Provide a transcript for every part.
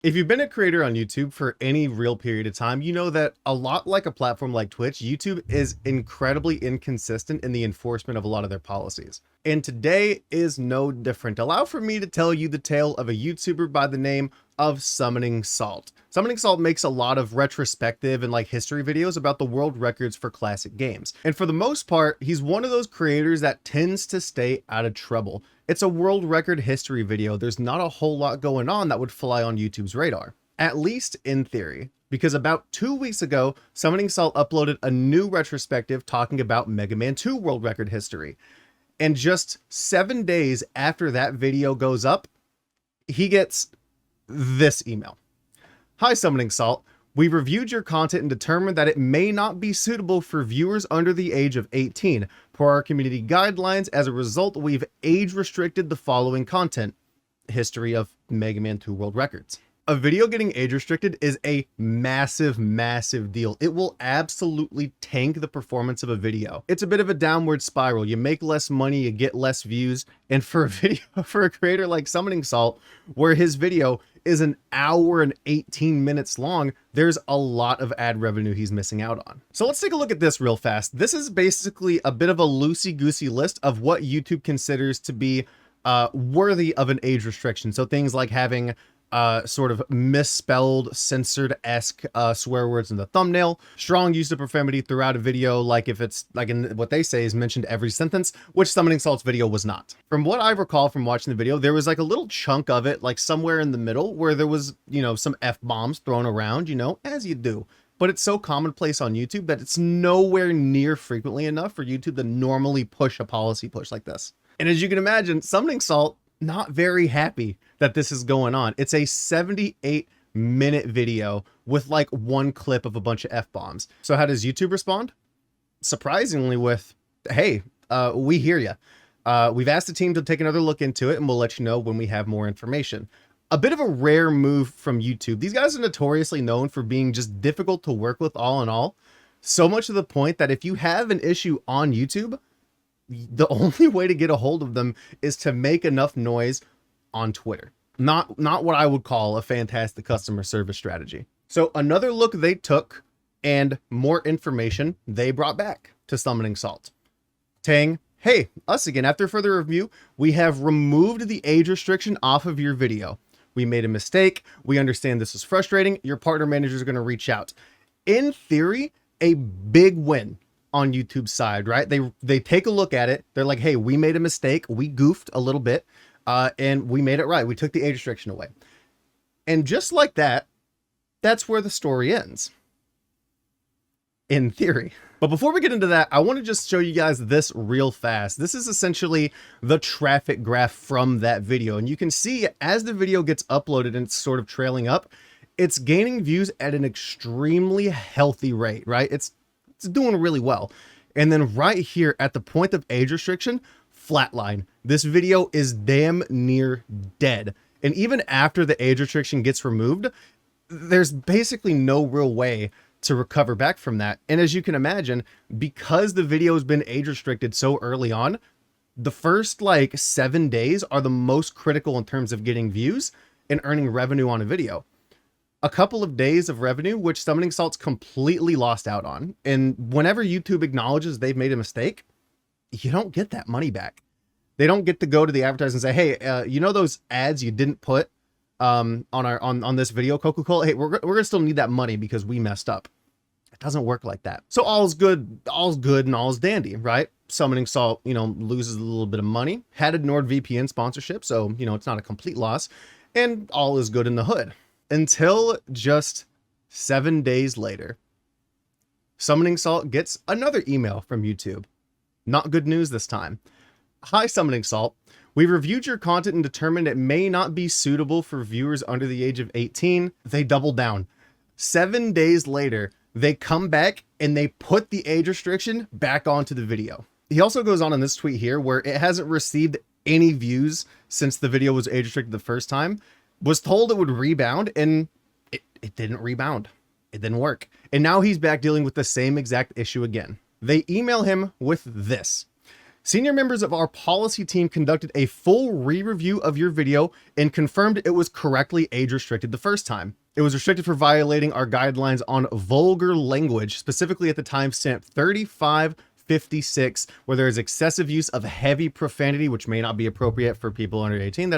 If you've been a creator on YouTube for any real period of time, you know that a lot like a platform like Twitch, YouTube is incredibly inconsistent in the enforcement of a lot of their policies. And today is no different. Allow for me to tell you the tale of a YouTuber by the name of Summoning Salt. Summoning Salt makes a lot of retrospective and history videos about the world records for classic games. And for the most part, he's one of those creators that tends to stay out of trouble. It's a world record history video. There's not a whole lot going on that would fly on YouTube's radar, at least in theory, because about 2 weeks ago, Summoning Salt uploaded a new retrospective talking about Mega Man 2 world record history. And just 7 days after that video goes up, he gets this email. Hi, Summoning Salt. We reviewed your content and determined that it may not be suitable for viewers under the age of 18. Per our community guidelines, as a result, we've age restricted the following content. History of Mega Man 2 world records. A video getting age restricted is a massive, massive deal. It will absolutely tank the performance of a video. It's a bit of a downward spiral. You make less money, you get less views. And for a creator like Summoning Salt, where his video is an hour and 18 minutes long, there's a lot of ad revenue he's missing out on. So let's take a look at this real fast. This is basically a bit of a loosey-goosey list of what YouTube considers to be worthy of an age restriction. So things like having sort of misspelled, censored-esque swear words in the thumbnail, strong use of profanity throughout a video, like if it's in what they say is mentioned every sentence, which Summoning Salt's video was not. From what I recall from watching the video, there was a little chunk of it, somewhere in the middle, where there was, some F-bombs thrown around, as you do. But it's so commonplace on YouTube that it's nowhere near frequently enough for YouTube to normally push a policy push like this. And as you can imagine, Summoning Salt, not very happy that this is going on. It's a 78-minute video with one clip of a bunch of F-bombs. So how does YouTube respond? Surprisingly with, hey, we hear you. We've asked the team to take another look into it and we'll let you know when we have more information. A bit of a rare move from YouTube. These guys are notoriously known for being just difficult to work with all in all. So much to the point that if you have an issue on YouTube, the only way to get a hold of them is to make enough noise on Twitter. Not what I would call a fantastic customer service strategy. So another look they took and more information they brought back to Summoning Salt. Saying, hey, us again. After further review, we have removed the age restriction off of your video. We made a mistake. We understand this is frustrating. Your partner managers are going to reach out. In theory, a big win on YouTube's side, right? They take a look at it. They're like, hey, we made a mistake. We goofed a little bit and we made it right. We took the age restriction away. And just like that, that's where the story ends. In theory. But before we get into that, I want to just show you guys this real fast. This is essentially the traffic graph from that video. And you can see as the video gets uploaded and it's sort of trailing up, it's gaining views at an extremely healthy rate, right? It's doing really well. And then right here at the point of age restriction, flatline. This video is damn near dead. And even after the age restriction gets removed, there's basically no real way to recover back from that. And as you can imagine, because the video has been age restricted so early on, the first 7 days are the most critical in terms of getting views and earning revenue on a video. A couple of days of revenue, which Summoning Salt's completely lost out on. And whenever YouTube acknowledges they've made a mistake, you don't get that money back. They don't get to go to the advertiser and say, hey, those ads you didn't put on this video, Coca-Cola, hey, we're gonna still need that money because we messed up. It doesn't work like that. So all's good and all's dandy, right? Summoning Salt, loses a little bit of money, had a NordVPN sponsorship, so it's not a complete loss, and all is good in the hood. Until just 7 days later, Summoning Salt gets another email from YouTube. Not good news this time. Hi, Summoning Salt. We reviewed your content and determined it may not be suitable for viewers under the age of 18. They double down. 7 days later, they come back and they put the age restriction back onto the video. He also goes on in this tweet here where it hasn't received any views since the video was age restricted the first time. Was told it would rebound and it didn't rebound. It didn't work. And now he's back dealing with the same exact issue again. They email him with this. Senior members of our policy team conducted a full re-review of your video and confirmed it was correctly age restricted the first time. It was restricted for violating our guidelines on vulgar language, specifically at the timestamp 3556, where there is excessive use of heavy profanity, which may not be appropriate for people under 18.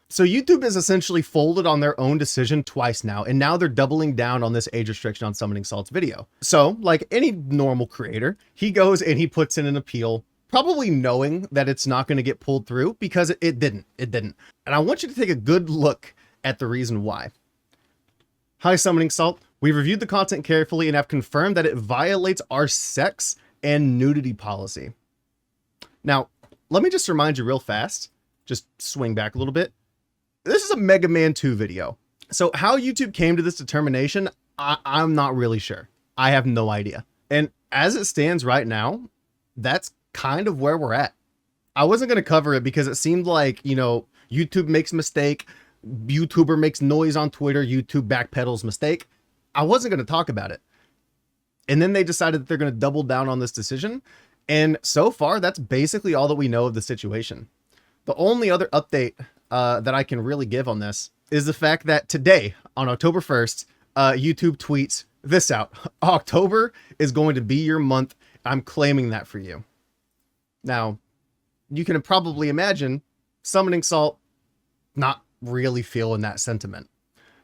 So YouTube has essentially folded on their own decision twice now, and now they're doubling down on this age restriction on Summoning Salt's video. So, like any normal creator, he goes and he puts in an appeal, probably knowing that it's not going to get pulled through because it didn't. And I want you to take a good look at the reason why. Hi, Summoning Salt. We reviewed the content carefully and have confirmed that it violates our sex and nudity policy. Now, let me just remind you real fast, just swing back a little bit. This is a Mega Man 2 video. So how YouTube came to this determination, I'm not really sure. I have no idea. And as it stands right now, that's kind of where we're at. I wasn't going to cover it because it seemed like, you know, YouTube makes a mistake, YouTuber makes noise on Twitter, YouTube backpedals mistake. I wasn't going to talk about it. And then they decided that they're going to double down on this decision. And so far, that's basically all that we know of the situation. The only other update that I can really give on this is the fact that today, on October 1st, YouTube tweets this out. October is going to be your month. I'm claiming that for you. Now, you can probably imagine Summoning Salt not really feeling that sentiment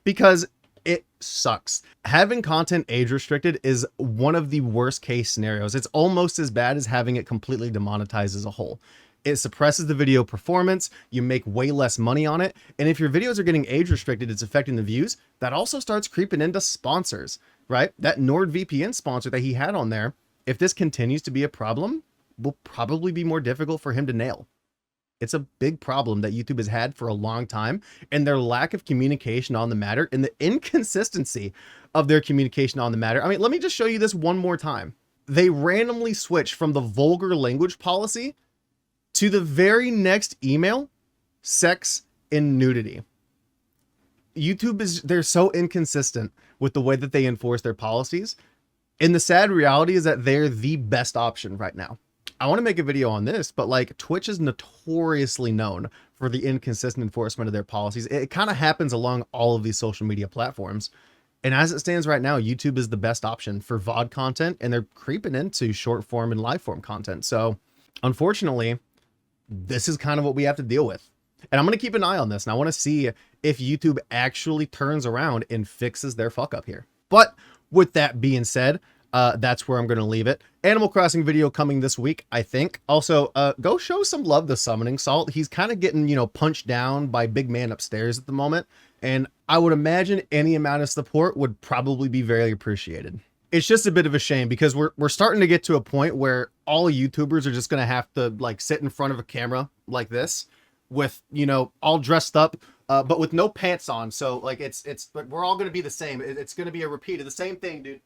because it sucks. Having content age restricted is one of the worst case scenarios. It's almost as bad as having it completely demonetized as a whole. It suppresses the video performance, you make way less money on it, and if your videos are getting age restricted, it's affecting the views. That also starts creeping into sponsors, right? That NordVPN sponsor that he had on there, if this continues to be a problem, will probably be more difficult for him to nail. It's a big problem that YouTube has had for a long time, and their lack of communication on the matter and the inconsistency of their communication on the matter. I mean, let me just show you this one more time. They randomly switched from the vulgar language policy to the very next email, sex and nudity. YouTube they're so inconsistent with the way that they enforce their policies. And the sad reality is that they're the best option right now. I want to make a video on this, but like Twitch is notoriously known for the inconsistent enforcement of their policies. It kind of happens along all of these social media platforms. And as it stands right now, YouTube is the best option for VOD content, and they're creeping into short form and live form content. So unfortunately, this is kind of what we have to deal with. And I'm going to keep an eye on this, and I want to see if YouTube actually turns around and fixes their fuck up here. But with that being said, that's where I'm going to leave it. Animal Crossing video coming this week, I think. Also, go show some love to Summoning Salt. He's kind of getting, you know, punched down by Big Man upstairs at the moment. And I would imagine any amount of support would probably be very appreciated. It's just a bit of a shame because we're starting to get to a point where all YouTubers are just going to have to like sit in front of a camera like this with, you know, all dressed up, but with no pants on. So like we're all going to be the same. It's going to be a repeat of the same thing, dude.